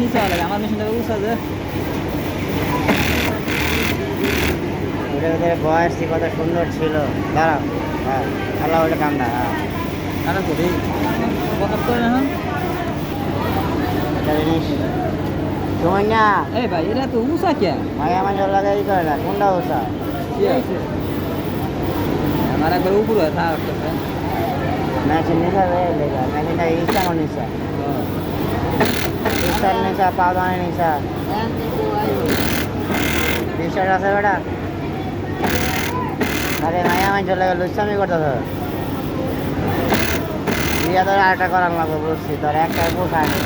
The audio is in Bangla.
নিচে লাগে আমার মেশিনটা উঁচা যে ওদের বয়সটি কত সুন্দর ছিল। দাঁড়াও, হ্যাঁ আল্লাহ ওটা কান্দা। হ্যাঁ কাটা করি কত করে না এটা জিনিস তোমার না। এই ভাই এটা তো উঁচা কে ভাই আমার জল লাগাই করে না, কোনটা ওষা কি আছে আমার একবার উপরে থাকতেছে ম্যাচের নিশা লেখা, ম্যাচেরটা ইচ্ছা আমার নিশা, ইচ্ছার নিশা, পাওদানের নিশা, নিশার আছে বেটা। আরে ভাই আমার চলে গেল লুচ্ছামি করতে তো বিয়া তোর আরেকটা করার লাগবে, বুঝছি তোর একটা পোষায় না।